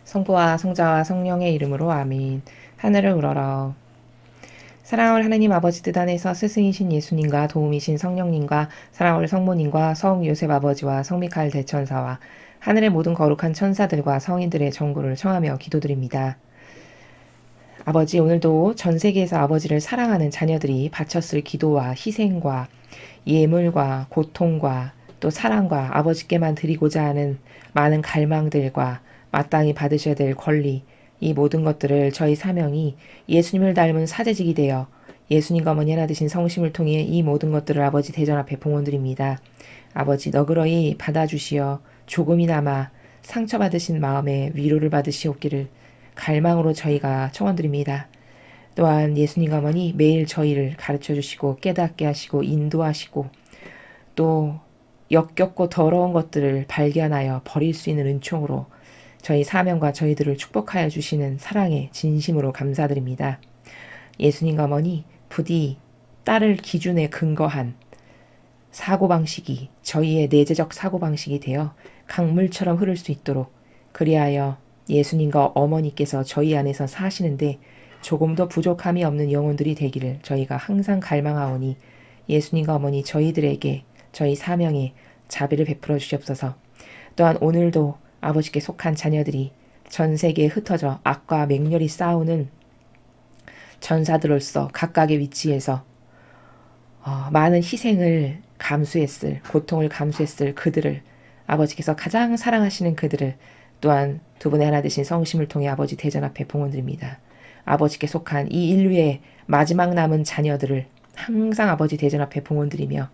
성부와 성자와 성령의 이름으로 아멘. 하늘을 우러러. 사랑을 하느님 아버지 뜻 안에서 스승이신 예수님과 도움이신 성령님과 사랑을 성모님과 성 요셉 아버지와 성미카엘 대천사와 하늘의 모든 거룩한 천사들과 성인들의 정구를 청하며 기도드립니다. 아버지, 오늘도 전 세계에서 아버지를 사랑하는 자녀들이 바쳤을 기도와 희생과 예물과 고통과 또 사랑과 아버지께만 드리고자 하는 많은 갈망들과 마땅히 받으셔야 될 권리, 이 모든 것들을 저희 사명이 예수님을 닮은 사제직이 되어 예수님과 어머니 하나 되신 성심을 통해 이 모든 것들을 아버지 대전 앞에 봉헌드립니다. 아버지 너그러이 받아주시어 조금이나마 상처받으신 마음에 위로를 받으시옵기를 갈망으로 저희가 청원드립니다. 또한 예수님과 어머니 매일 저희를 가르쳐 주시고 깨닫게 하시고 인도하시고 또 역겹고 더러운 것들을 발견하여 버릴 수 있는 은총으로 저희 사명과 저희들을 축복하여 주시는 사랑에 진심으로 감사드립니다. 예수님과 어머니 부디 딸을 기준에 근거한 사고방식이 저희의 내재적 사고방식이 되어 강물처럼 흐를 수 있도록 그리하여 예수님과 어머니께서 저희 안에서 사시는데 조금도 부족함이 없는 영혼들이 되기를 저희가 항상 갈망하오니 예수님과 어머니 저희들에게 저희 사명에 자비를 베풀어 주시옵소서. 또한 오늘도 아버지께 속한 자녀들이 전 세계에 흩어져 악과 맹렬히 싸우는 전사들로서 각각의 위치에서 많은 희생을 감수했을, 고통을 감수했을 그들을 아버지께서 가장 사랑하시는 그들을 또한 두 분의 하나 되신 성심을 통해 아버지 대전 앞에 봉헌드립니다. 아버지께 속한 이 인류의 마지막 남은 자녀들을 항상 아버지 대전 앞에 봉헌드리며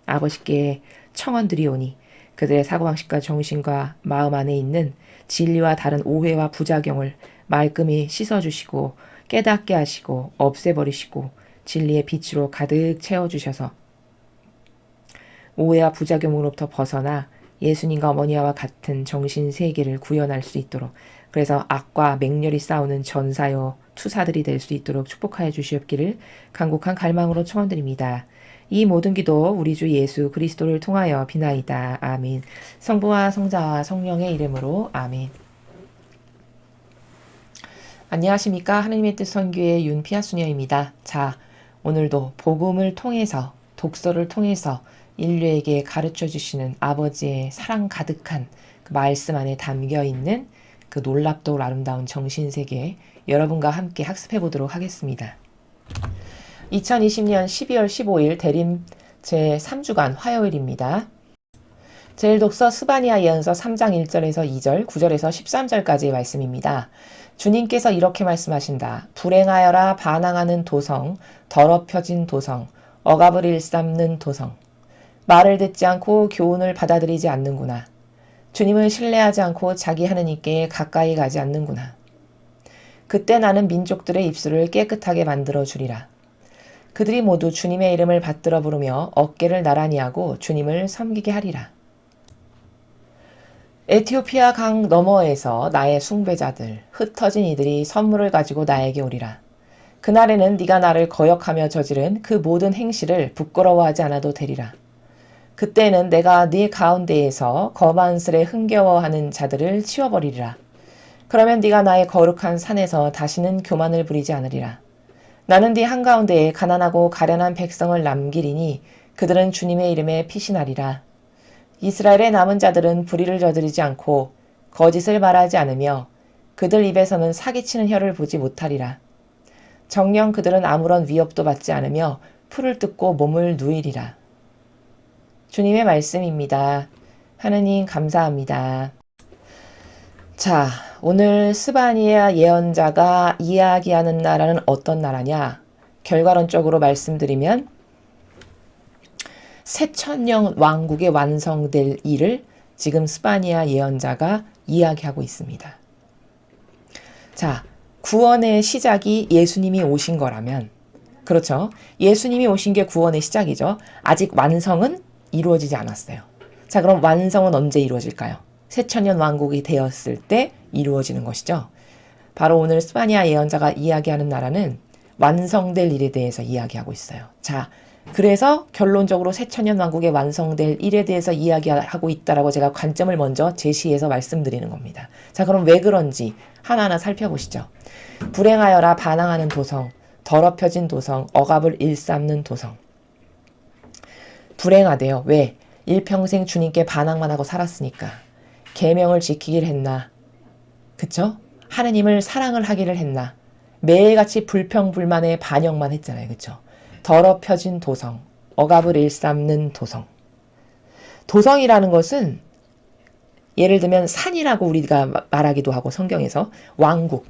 아버지께 청원드리오니 그들의 사고방식과 정신과 마음 안에 있는 진리와 다른 오해와 부작용을 말끔히 씻어주시고 깨닫게 하시고 없애버리시고 진리의 빛으로 가득 채워주셔서 오해와 부작용으로부터 벗어나 예수님과 어머니와 같은 정신세계를 구현할 수 있도록 그래서 악과 맹렬히 싸우는 전사요 투사들이 될 수 있도록 축복하여 주시옵기를 간곡한 갈망으로 청원드립니다. 이 모든 기도 우리 주 예수 그리스도를 통하여 비나이다. 아멘. 성부와 성자와 성령의 이름으로 아멘. 안녕하십니까. 하느님의 뜻 선교의 윤피아수녀입니다. 자, 오늘도 복음을 통해서 독서를 통해서 인류에게 가르쳐 주시는 아버지의 사랑 가득한 그 말씀 안에 담겨 있는 그 놀랍도록 아름다운 정신세계 여러분과 함께 학습해 보도록 하겠습니다. 2020년 12월 15일 대림 제3주간 화요일입니다. 제1독서 스바냐 예언서 3장 1절에서 2절, 9절에서 13절까지의 말씀입니다. 주님께서 이렇게 말씀하신다. 불행하여라 반항하는 도성, 더럽혀진 도성, 억압을 일삼는 도성. 말을 듣지 않고 교훈을 받아들이지 않는구나. 주님을 신뢰하지 않고 자기 하느님께 가까이 가지 않는구나. 그때 나는 민족들의 입술을 깨끗하게 만들어 주리라. 그들이 모두 주님의 이름을 받들어 부르며 어깨를 나란히 하고 주님을 섬기게 하리라. 에티오피아 강 너머에서 나의 숭배자들, 흩어진 이들이 선물을 가지고 나에게 오리라. 그날에는 네가 나를 거역하며 저지른 그 모든 행실을 부끄러워하지 않아도 되리라. 그때는 내가 네 가운데에서 거만스레 흥겨워하는 자들을 치워버리리라. 그러면 네가 나의 거룩한 산에서 다시는 교만을 부리지 않으리라. 나는 네 한가운데에 가난하고 가련한 백성을 남기리니 그들은 주님의 이름에 피신하리라. 이스라엘의 남은 자들은 불의를 저지르지 않고 거짓을 말하지 않으며 그들 입에서는 사기치는 혀를 보지 못하리라. 정녕 그들은 아무런 위협도 받지 않으며 풀을 뜯고 몸을 누이리라. 주님의 말씀입니다. 하느님 감사합니다. 자, 오늘 스바냐 예언자가 이야기하는 나라는 어떤 나라냐? 결과론적으로 말씀드리면 새천년 왕국의 완성될 일을 지금 스바냐 예언자가 이야기하고 있습니다. 자, 구원의 시작이 예수님이 오신 거라면 그렇죠. 예수님이 오신 게 구원의 시작이죠. 아직 완성은 이루어지지 않았어요. 자, 그럼 완성은 언제 이루어질까요? 새천년 왕국이 되었을 때 이루어지는 것이죠. 바로 오늘 스바냐 예언자가 이야기하는 나라는 완성될 일에 대해서 이야기하고 있어요. 자, 그래서 결론적으로 새천년 왕국의 완성될 일에 대해서 이야기하고 있다라고 제가 관점을 먼저 제시해서 말씀드리는 겁니다. 자, 그럼 왜 그런지 하나하나 살펴보시죠. 불행하여라 반항하는 도성, 더럽혀진 도성, 억압을 일삼는 도성. 불행하대요. 왜? 일평생 주님께 반항만 하고 살았으니까. 계명을 지키길 했나? 그쵸? 하느님을 사랑을 하기를 했나? 매일같이 불평불만의 반역만 했잖아요. 그쵸? 더럽혀진 도성, 억압을 일삼는 도성. 도성이라는 것은 예를 들면 산이라고 우리가 말하기도 하고 성경에서 왕국.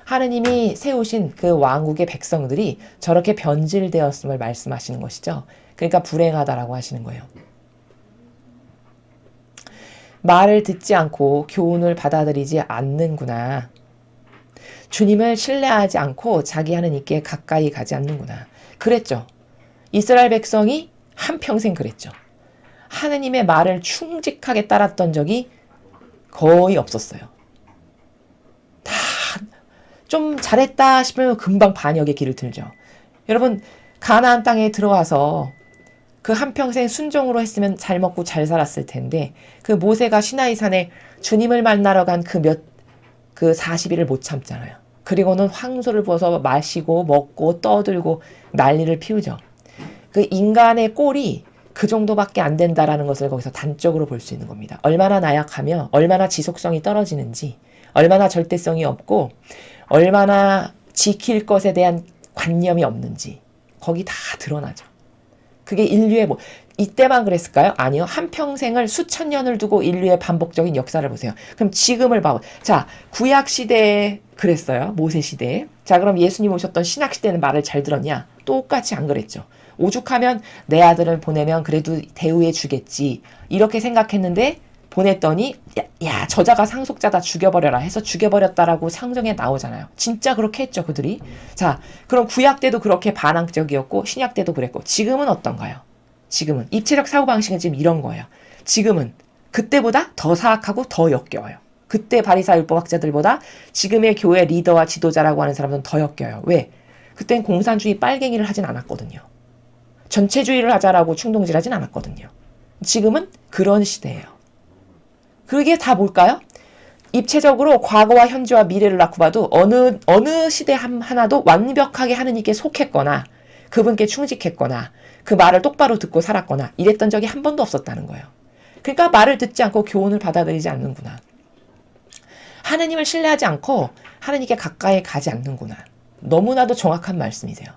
하느님이 세우신 그 왕국의 백성들이 저렇게 변질되었음을 말씀하시는 것이죠. 그러니까 불행하다라고 하시는 거예요. 말을 듣지 않고 교훈을 받아들이지 않는구나. 주님을 신뢰하지 않고 자기 하느님께 가까이 가지 않는구나. 그랬죠. 이스라엘 백성이 한평생 그랬죠. 하느님의 말을 충직하게 따랐던 적이 거의 없었어요. 다 좀 잘했다 싶으면 금방 반역의 길을 들죠. 여러분, 가나안 땅에 들어와서 그 한평생 순종으로 했으면 잘 먹고 잘 살았을 텐데, 그 모세가 시나이산에 주님을 만나러 간 그 40일을 못 참잖아요. 그리고는 황소를 부어서 마시고 먹고 떠들고 난리를 피우죠. 그 인간의 꼴이 그 정도밖에 안 된다라는 것을 거기서 단적으로 볼 수 있는 겁니다. 얼마나 나약하며 얼마나 지속성이 떨어지는지, 얼마나 절대성이 없고 얼마나 지킬 것에 대한 관념이 없는지 거기 다 드러나죠. 그게 인류의 이때만 그랬을까요? 아니요. 한평생을 수천 년을 두고 인류의 반복적인 역사를 보세요. 그럼 지금을 봐. 자, 구약 시대에 그랬어요. 모세 시대에. 자, 그럼 예수님 오셨던 신약 시대는 말을 잘 들었냐? 똑같이 안 그랬죠. 오죽하면 내 아들을 보내면 그래도 대우해 주겠지. 이렇게 생각했는데 보냈더니 야, 저자가 상속자다 죽여버려라 해서 죽여버렸다라고 상정에 나오잖아요. 진짜 그렇게 했죠, 그들이. 자, 그럼 구약 때도 그렇게 반항적이었고 신약 때도 그랬고 지금은 어떤가요? 지금은 입체적 사고방식은 지금 이런 거예요. 지금은 그때보다 더 사악하고 더 역겨워요. 그때 바리사 율법학자들보다 지금의 교회 리더와 지도자라고 하는 사람들은 더 역겨워요. 왜? 그땐 공산주의 빨갱이를 하진 않았거든요. 전체주의를 하자라고 충동질하진 않았거든요. 지금은 그런 시대예요. 그게 다 뭘까요? 입체적으로 과거와 현재와 미래를 낳고 봐도 어느 시대 하나도 완벽하게 하느님께 속했거나 그분께 충직했거나 그 말을 똑바로 듣고 살았거나 이랬던 적이 한 번도 없었다는 거예요. 그러니까 말을 듣지 않고 교훈을 받아들이지 않는구나. 하느님을 신뢰하지 않고 하느님께 가까이 가지 않는구나. 너무나도 정확한 말씀이세요.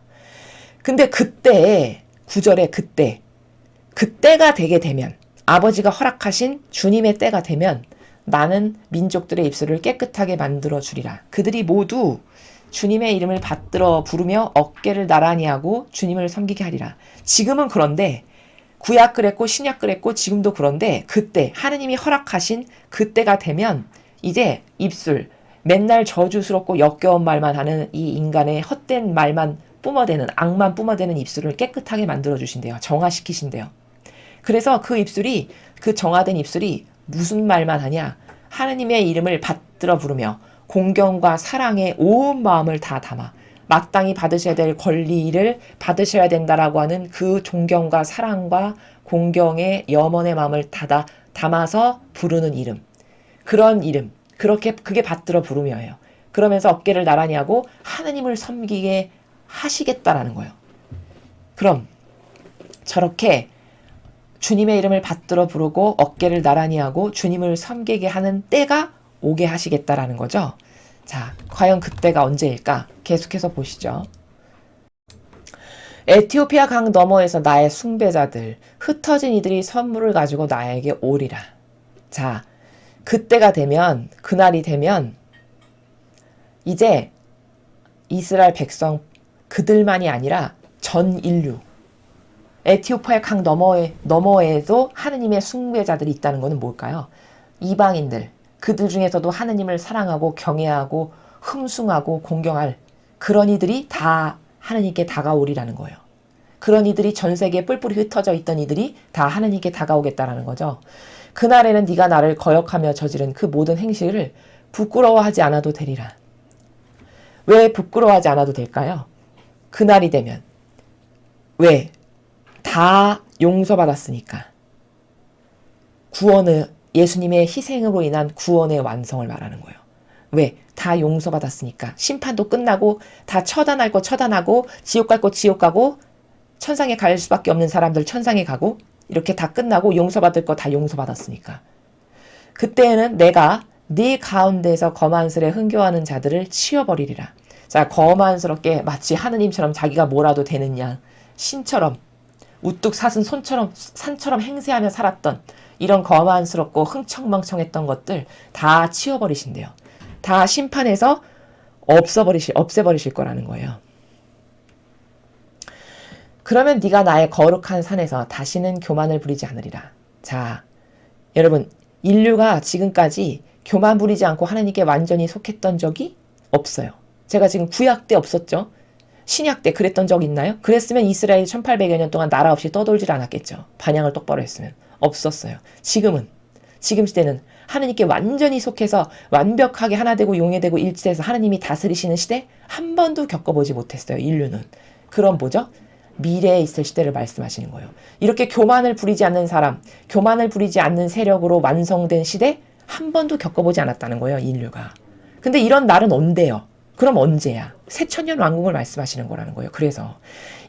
근데 그때 9절에 그때가 되게 되면 아버지가 허락하신 주님의 때가 되면 나는 민족들의 입술을 깨끗하게 만들어 주리라. 그들이 모두 주님의 이름을 받들어 부르며 어깨를 나란히 하고 주님을 섬기게 하리라. 지금은 그런데 구약 그랬고 신약 그랬고 지금도 그런데 그때 하느님이 허락하신 그때가 되면 이제 입술 맨날 저주스럽고 역겨운 말만 하는 이 인간의 헛된 말만 뿜어대는 악만 뿜어대는 입술을 깨끗하게 만들어 주신대요. 정화시키신대요. 그래서 그 입술이 그 정화된 입술이 무슨 말만 하냐? 하느님의 이름을 받들어 부르며 공경과 사랑에 온 마음을 다 담아 마땅히 받으셔야 될 권리를 받으셔야 된다라고 하는 그 존경과 사랑과 공경의 염원의 마음을 담아서 부르는 이름. 그런 이름. 그게 받들어 부르며예요. 그러면서 어깨를 나란히 하고 하느님을 섬기게 하시겠다라는 거예요. 그럼 저렇게 주님의 이름을 받들어 부르고 어깨를 나란히 하고 주님을 섬기게 하는 때가 오게 하시겠다라는 거죠. 자, 과연 그때가 언제일까? 계속해서 보시죠. 에티오피아 강 너머에서 나의 숭배자들, 흩어진 이들이 선물을 가지고 나에게 오리라. 자, 그때가 되면, 그날이 되면 이제 이스라엘 백성 그들만이 아니라 전 인류, 에티오피아 강 너머에도 하느님의 숭배자들이 있다는 것은 뭘까요? 이방인들, 그들 중에서도 하느님을 사랑하고 경외하고 흠숭하고 공경할 그런 이들이 다 하느님께 다가오리라는 거예요. 그런 이들이 전 세계에 뿔뿔이 흩어져 있던 이들이 다 하느님께 다가오겠다라는 거죠. 그날에는 네가 나를 거역하며 저지른 그 모든 행실을 부끄러워하지 않아도 되리라. 왜 부끄러워하지 않아도 될까요? 그날이 되면. 왜? 다 용서받았으니까. 구원의 예수님의 희생으로 인한 구원의 완성을 말하는 거예요. 왜? 다 용서받았으니까. 심판도 끝나고 다 처단할 거 처단하고 지옥 갈 거 지옥 가고 천상에 갈 수밖에 없는 사람들 천상에 가고 이렇게 다 끝나고 용서받을 거 다 용서받았으니까. 그때는 내가 네 가운데서 거만스레 흥겨워하는 자들을 치워버리리라. 자, 거만스럽게 마치 하느님처럼 자기가 뭐라도 되느냐, 신처럼 우뚝 솟은 손처럼 산처럼 행세하며 살았던 이런 거만스럽고 흥청망청했던 것들 다 치워버리신대요. 다 심판해서 없애버리실 거라는 거예요. 그러면 네가 나의 거룩한 산에서 다시는 교만을 부리지 않으리라. 자, 여러분, 인류가 지금까지 교만 부리지 않고 하나님께 완전히 속했던 적이 없어요. 제가 지금 구약 때 없었죠. 신약 때 그랬던 적 있나요? 그랬으면 이스라엘이 1800여 년 동안 나라 없이 떠돌질 않았겠죠. 반향을 똑바로 했으면. 없었어요. 지금 시대는 하나님께 완전히 속해서 완벽하게 하나 되고 용해되고 일치해서 하나님이 다스리시는 시대 한 번도 겪어보지 못했어요. 인류는. 그럼 뭐죠? 미래에 있을 시대를 말씀하시는 거예요. 이렇게 교만을 부리지 않는 사람, 교만을 부리지 않는 세력으로 완성된 시대 한 번도 겪어보지 않았다는 거예요. 인류가. 근데 이런 날은 온대요. 그럼 언제야? 새천년 왕국을 말씀하시는 거라는 거예요. 그래서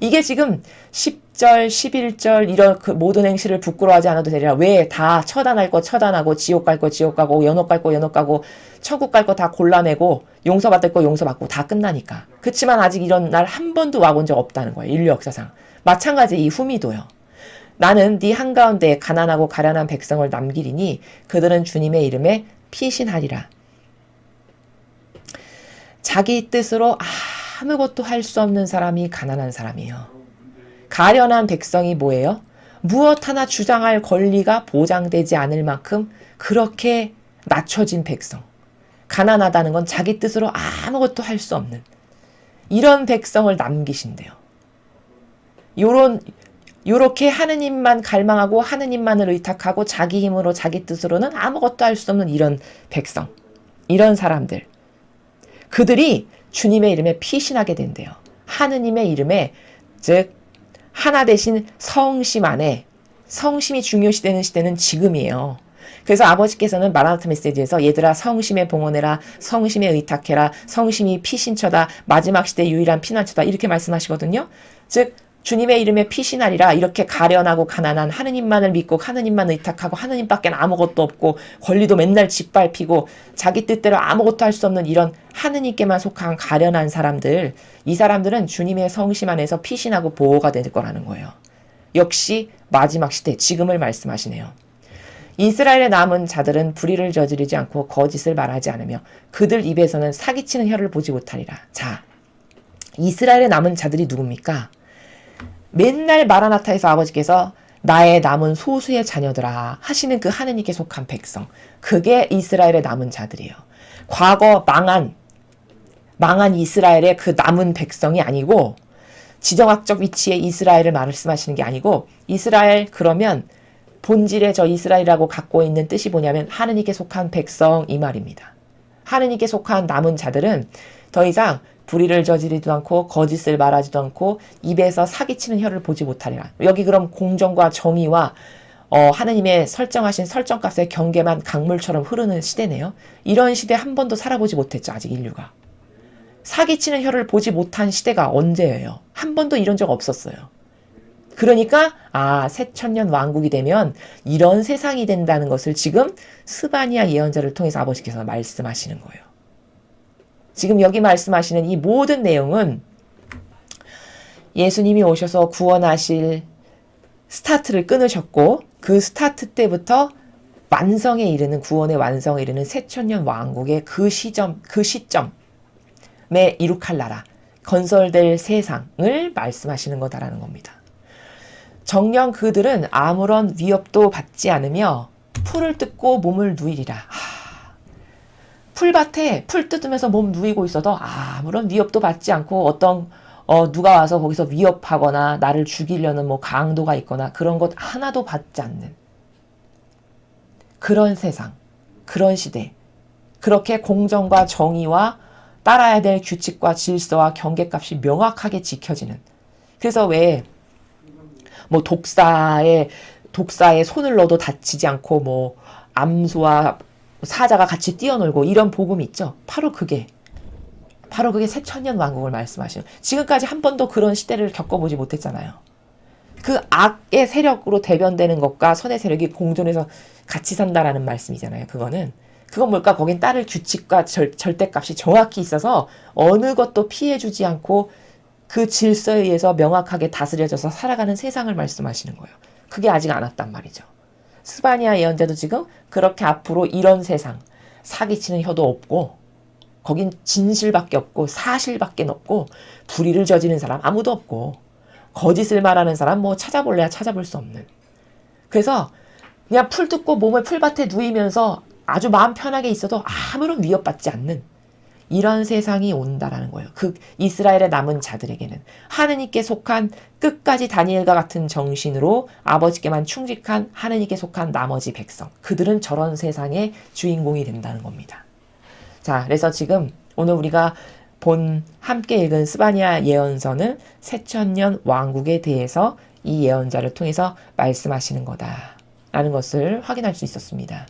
이게 지금 10절, 11절 이런 그 모든 행실을 부끄러워하지 않아도 되리라. 왜? 다 처단할 거 처단하고 지옥 갈 거 지옥 가고 연옥 갈 거 연옥 가고 천국 갈 거 다 골라내고 용서받을 거 용서받고 다 끝나니까. 그렇지만 아직 이런 날 한 번도 와본 적 없다는 거예요. 인류 역사상. 마찬가지 이 후미도요. 나는 네 한가운데 가난하고 가련한 백성을 남기리니 그들은 주님의 이름에 피신하리라. 자기 뜻으로 아무것도 할 수 없는 사람이 가난한 사람이에요. 가련한 백성이 뭐예요? 무엇 하나 주장할 권리가 보장되지 않을 만큼 그렇게 낮춰진 백성. 가난하다는 건 자기 뜻으로 아무것도 할 수 없는 이런 백성을 남기신대요. 요렇게 하느님만 갈망하고 하느님만을 의탁하고 자기 힘으로 자기 뜻으로는 아무것도 할 수 없는 이런 백성. 이런 사람들. 그들이 주님의 이름에 피신하게 된대요. 하느님의 이름에, 즉 하나 되신 성심 안에, 성심이 중요시되는 시대는 지금이에요. 그래서 아버지께서는 마라나타 메시지에서 얘들아 성심에 봉헌해라, 성심에 의탁해라, 성심이 피신처다, 마지막 시대 유일한 피난처다 이렇게 말씀하시거든요. 즉 주님의 이름에 피신하리라. 이렇게 가련하고 가난한 하느님만을 믿고 하느님만 의탁하고 하느님밖에 아무것도 없고 권리도 맨날 짓밟히고 자기 뜻대로 아무것도 할 수 없는 이런 하느님께만 속한 가련한 사람들, 이 사람들은 주님의 성심 안에서 피신하고 보호가 될 거라는 거예요. 역시 마지막 시대, 지금을 말씀하시네요. 이스라엘에 남은 자들은 불의를 저지르지 않고 거짓을 말하지 않으며 그들 입에서는 사기치는 혀를 보지 못하리라. 자, 이스라엘에 남은 자들이 누굽니까? 맨날 마라나타에서 아버지께서 나의 남은 소수의 자녀들아 하시는 그 하느님께 속한 백성. 그게 이스라엘의 남은 자들이에요. 과거 망한 이스라엘의 그 남은 백성이 아니고 지정학적 위치의 이스라엘을 말씀하시는 게 아니고 이스라엘 그러면 본질의 저 이스라엘이라고 갖고 있는 뜻이 뭐냐면 하느님께 속한 백성 이 말입니다. 하느님께 속한 남은 자들은 더 이상 불의를 저지르지도 않고 거짓을 말하지도 않고 입에서 사기치는 혀를 보지 못하리라. 여기 그럼 공정과 정의와 하느님의 설정하신 설정값의 경계만 강물처럼 흐르는 시대네요. 이런 시대 한 번도 살아보지 못했죠. 아직 인류가. 사기치는 혀를 보지 못한 시대가 언제예요? 한 번도 이런 적 없었어요. 그러니까 새천년 왕국이 되면 이런 세상이 된다는 것을 지금 스바냐 예언자를 통해서 아버지께서 말씀하시는 거예요. 지금 여기 말씀하시는 이 모든 내용은 예수님이 오셔서 구원하실 스타트를 끊으셨고 그 스타트 때부터 완성에 이르는 구원의 완성에 이르는 새천년 왕국의 그 시점에 이룩할 나라, 건설될 세상을 말씀하시는 거다라는 겁니다. 정녕 그들은 아무런 위협도 받지 않으며 풀을 뜯고 몸을 누이리라. 풀밭에 풀 뜯으면서 몸 누이고 있어도 아무런 위협도 받지 않고 어떤 누가 와서 거기서 위협하거나 나를 죽이려는 강도가 있거나 그런 것 하나도 받지 않는 그런 세상, 그런 시대. 그렇게 공정과 정의와 따라야 될 규칙과 질서와 경계값이 명확하게 지켜지는. 그래서 왜 뭐 독사에 손을 넣어도 다치지 않고 뭐 암소와 사자가 같이 뛰어놀고 이런 복음이 있죠. 바로 그게 새천년 왕국을 말씀하시는. 지금까지 한 번도 그런 시대를 겪어보지 못했잖아요. 그 악의 세력으로 대변되는 것과 선의 세력이 공존해서 같이 산다라는 말씀이잖아요. 그건 뭘까? 거긴 따를 규칙과 절대값이 정확히 있어서 어느 것도 피해주지 않고 그 질서에 의해서 명확하게 다스려져서 살아가는 세상을 말씀하시는 거예요. 그게 아직 안 왔단 말이죠. 스바냐 예언자도 지금 그렇게 앞으로 이런 세상, 사기치는 혀도 없고 거긴 진실밖에 없고 사실밖에 없고 불의를 저지르는 사람 아무도 없고 거짓을 말하는 사람 뭐 찾아볼래야 찾아볼 수 없는. 그래서 그냥 풀 뜯고 몸을 풀밭에 누이면서 아주 마음 편하게 있어도 아무런 위협받지 않는 이런 세상이 온다라는 거예요. 그 이스라엘의 남은 자들에게는 하느님께 속한 끝까지 다니엘과 같은 정신으로 아버지께만 충직한 하느님께 속한 나머지 백성. 그들은 저런 세상의 주인공이 된다는 겁니다. 자, 그래서 지금 오늘 우리가 함께 읽은 스바냐 예언서는 새천년 왕국에 대해서 이 예언자를 통해서 말씀하시는 거다라는 것을 확인할 수 있었습니다.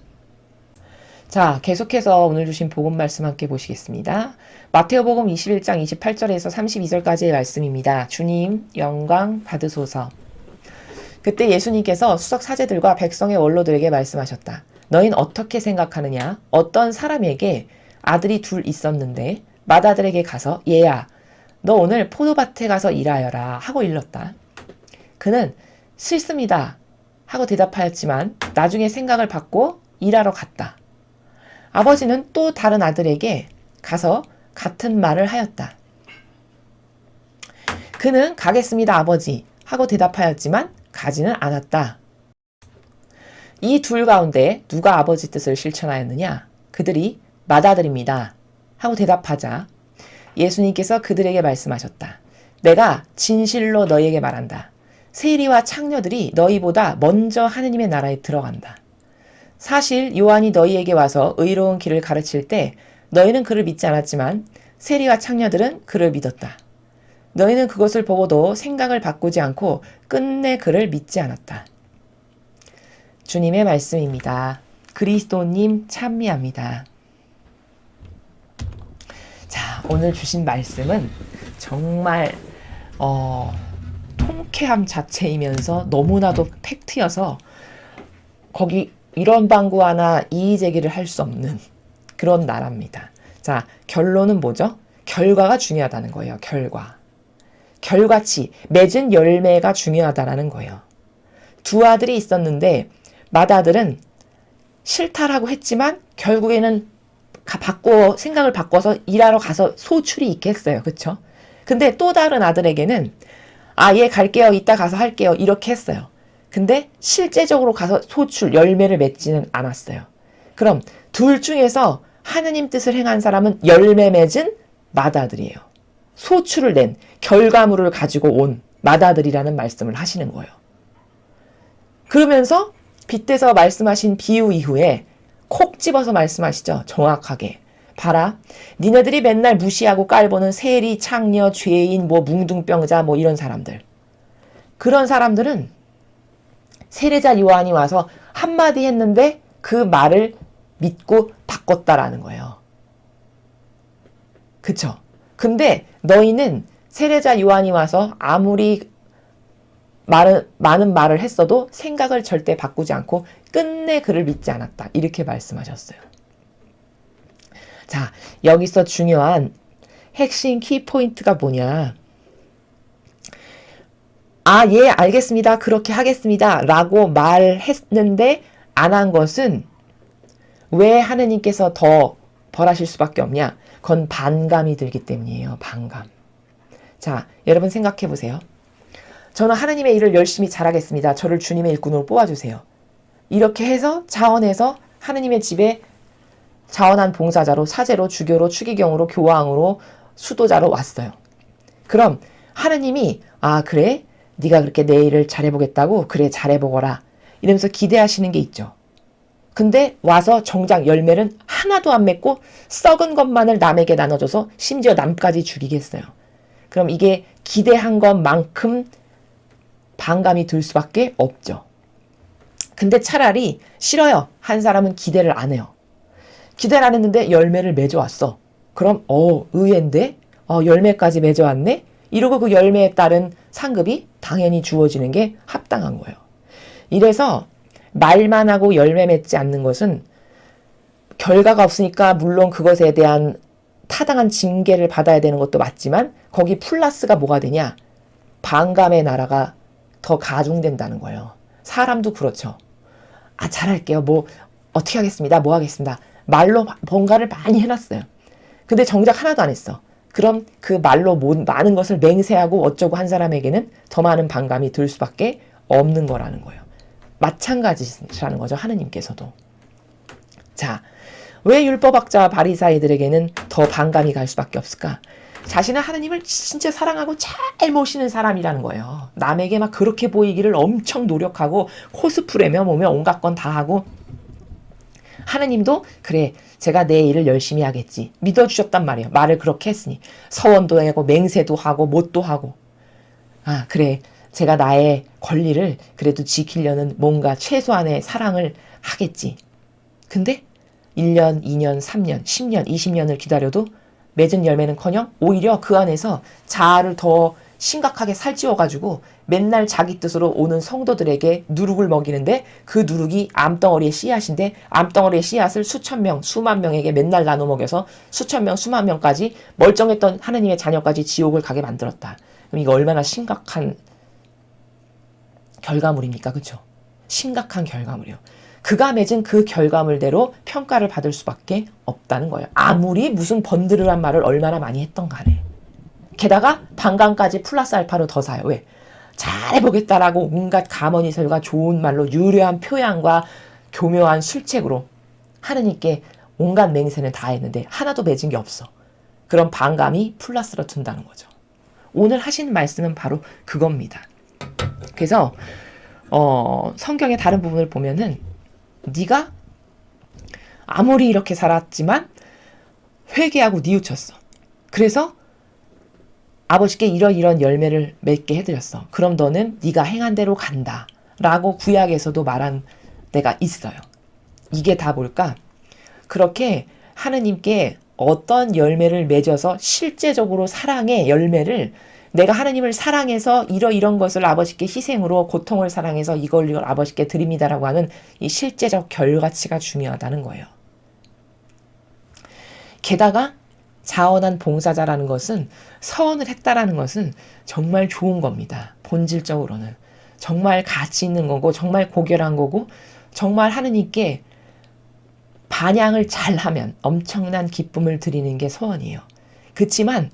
자, 계속해서 오늘 주신 복음 말씀 함께 보시겠습니다. 마태오복음 21장 28절에서 32절까지의 말씀입니다. 주님, 영광 받으소서. 그때 예수님께서 수석 사제들과 백성의 원로들에게 말씀하셨다. 너희는 어떻게 생각하느냐? 어떤 사람에게 아들이 둘 있었는데 맏아들에게 가서 얘야, 너 오늘 포도밭에 가서 일하여라 하고 일렀다. 그는 싫습니다 하고 대답하였지만 나중에 생각을 바꿔 일하러 갔다. 아버지는 또 다른 아들에게 가서 같은 말을 하였다. 그는 가겠습니다 아버지 하고 대답하였지만 가지는 않았다. 이 둘 가운데 누가 아버지 뜻을 실천하였느냐? 그들이 맏아들입니다 하고 대답하자 예수님께서 그들에게 말씀하셨다. 내가 진실로 너희에게 말한다. 세리와 창녀들이 너희보다 먼저 하느님의 나라에 들어간다. 사실 요한이 너희에게 와서 의로운 길을 가르칠 때 너희는 그를 믿지 않았지만 세리와 창녀들은 그를 믿었다. 너희는 그것을 보고도 생각을 바꾸지 않고 끝내 그를 믿지 않았다. 주님의 말씀입니다. 그리스도님 찬미합니다. 자, 오늘 주신 말씀은 정말 통쾌함 자체이면서 너무나도 팩트여서 거기 이런 방구 하나 이의 제기를 할 수 없는 그런 나라입니다. 자, 결론은 뭐죠? 결과가 중요하다는 거예요. 결과치, 맺은 열매가 중요하다라는 거예요. 두 아들이 있었는데 맏아들은 싫다라고 했지만 결국에는 생각을 바꿔서 일하러 가서 소출이 있겠어요. 그쵸? 근데 또 다른 아들에게는 얘 갈게요. 이따 가서 할게요. 이렇게 했어요. 근데 실제적으로 가서 열매를 맺지는 않았어요. 그럼 둘 중에서 하느님 뜻을 행한 사람은 열매 맺은 맏아들이에요. 소출을 낸 결과물을 가지고 온 맏아들이라는 말씀을 하시는 거예요. 그러면서 빗대서 말씀하신 비유 이후에 콕 집어서 말씀하시죠. 정확하게. 봐라. 니네들이 맨날 무시하고 깔보는 세리, 창녀, 죄인, 뭉둥병자 이런 사람들. 그런 사람들은 세례자 요한이 와서 한마디 했는데 그 말을 믿고 바꿨다라는 거예요. 그쵸? 근데 너희는 세례자 요한이 와서 아무리 많은 말을 했어도 생각을 절대 바꾸지 않고 끝내 그를 믿지 않았다. 이렇게 말씀하셨어요. 자, 여기서 중요한 핵심 키포인트가 뭐냐? 예, 알겠습니다. 그렇게 하겠습니다. 라고 말했는데 안 한 것은 왜 하느님께서 더 벌하실 수밖에 없냐? 그건 반감이 들기 때문이에요. 반감. 자, 여러분 생각해 보세요. 저는 하느님의 일을 열심히 잘하겠습니다. 저를 주님의 일꾼으로 뽑아주세요. 이렇게 해서 자원해서 하느님의 집에 자원한 봉사자로, 사제로, 주교로, 추기경으로, 교황으로, 수도자로 왔어요. 그럼 하느님이 그래? 네가 그렇게 내 일을 잘해보겠다고? 그래, 잘해보거라. 이러면서 기대하시는 게 있죠. 근데 와서 정작 열매는 하나도 안 맺고 썩은 것만을 남에게 나눠줘서 심지어 남까지 죽이겠어요. 그럼 이게 기대한 것만큼 반감이 들 수밖에 없죠. 근데 차라리 싫어요. 한 사람은 기대를 안 해요. 기대를 안 했는데 열매를 맺어왔어. 그럼 의외인데 열매까지 맺어왔네? 이러고 그 열매에 따른 상급이 당연히 주어지는 게 합당한 거예요. 이래서 말만 하고 열매 맺지 않는 것은 결과가 없으니까 물론 그것에 대한 타당한 징계를 받아야 되는 것도 맞지만 거기 플러스가 뭐가 되냐? 반감의 나라가 더 가중된다는 거예요. 사람도 그렇죠. 잘할게요. 어떻게 하겠습니다. 뭐 하겠습니다. 말로 뭔가를 많이 해놨어요. 근데 정작 하나도 안 했어. 그럼 그 말로 많은 것을 맹세하고 어쩌고 한 사람에게는 더 많은 반감이 들 수밖에 없는 거라는 거예요. 마찬가지라는 거죠. 하느님께서도. 자, 왜 율법학자와 바리사이들에게는 더 반감이 갈 수밖에 없을까? 자신은 하느님을 진짜 사랑하고 잘 모시는 사람이라는 거예요. 남에게 막 그렇게 보이기를 엄청 노력하고 코스프레며 뭐며 온갖 건 다 하고 하느님도 그래 제가 내 일을 열심히 하겠지 믿어주셨단 말이에요. 말을 그렇게 했으니 서원도 하고 맹세도 하고 못도 하고 그래 제가 나의 권리를 그래도 지키려는 뭔가 최소한의 사랑을 하겠지. 근데 1년, 2년, 3년, 10년, 20년을 기다려도 맺은 열매는커녕 오히려 그 안에서 자아를 더 심각하게 살찌워가지고 맨날 자기 뜻으로 오는 성도들에게 누룩을 먹이는데 그 누룩이 암덩어리의 씨앗인데 암덩어리의 씨앗을 수천 명, 수만 명에게 맨날 나눠 먹여서 수천 명, 수만 명까지 멀쩡했던 하느님의 자녀까지 지옥을 가게 만들었다. 그럼 이거 얼마나 심각한 결과물입니까? 그렇죠? 심각한 결과물이요. 그가 맺은 그 결과물대로 평가를 받을 수밖에 없다는 거예요. 아무리 무슨 번드르란 말을 얼마나 많이 했던 간에. 게다가 반감까지 플러스 알파로 더 사요. 왜? 잘해보겠다라고 온갖 가머니설과 좋은 말로 유려한 표현과 교묘한 술책으로 하느님께 온갖 맹세는 다 했는데 하나도 맺은 게 없어. 그런 반감이 플러스로 든다는 거죠. 오늘 하신 말씀은 바로 그겁니다. 그래서 성경의 다른 부분을 보면은 네가 아무리 이렇게 살았지만 회개하고 뉘우쳤어. 그래서 아버지께 이런 열매를 맺게 해드렸어. 그럼 너는 네가 행한 대로 간다. 라고 구약에서도 말한 데가 있어요. 이게 다 뭘까? 그렇게 하느님께 어떤 열매를 맺어서 실제적으로 사랑의 열매를 내가 하느님을 사랑해서 이런 것을 아버지께 희생으로 고통을 사랑해서 이걸 아버지께 드립니다라고 하는 이 실제적 결과치가 중요하다는 거예요. 게다가 자원한 봉사자라는 것은 서원을 했다라는 것은 정말 좋은 겁니다. 본질적으로는. 정말 가치 있는 거고 정말 고결한 거고 정말 하느님께 반향을 잘하면 엄청난 기쁨을 드리는 게 서원이에요. 그렇지만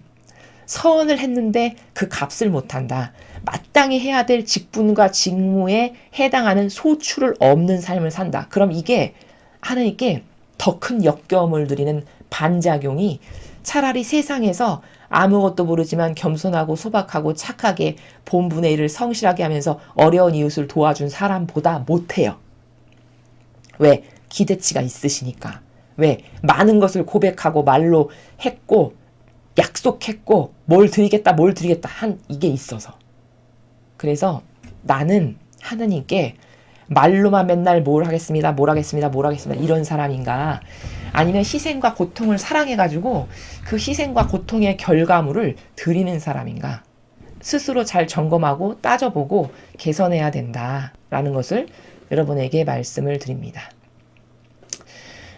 서원을 했는데 그 값을 못한다. 마땅히 해야 될 직분과 직무에 해당하는 소출을 없는 삶을 산다. 그럼 이게 하느님께 더 큰 역겨움을 드리는 반작용이 차라리 세상에서 아무것도 모르지만 겸손하고 소박하고 착하게 본분의 일을 성실하게 하면서 어려운 이웃을 도와준 사람보다 못해요. 왜? 기대치가 있으시니까. 왜? 많은 것을 고백하고 말로 했고 약속했고 뭘 드리겠다 한 이게 있어서. 그래서 나는 하느님께 말로만 맨날 뭘 하겠습니다 이런 사람인가, 아니면 희생과 고통을 사랑해가지고 그 희생과 고통의 결과물을 드리는 사람인가, 스스로 잘 점검하고 따져보고 개선해야 된다라는 것을 여러분에게 말씀을 드립니다.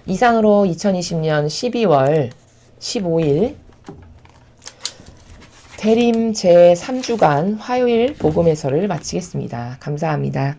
이상으로 2020년 12월 15일 대림 제3주간 화요일 복음회설을 마치겠습니다. 감사합니다.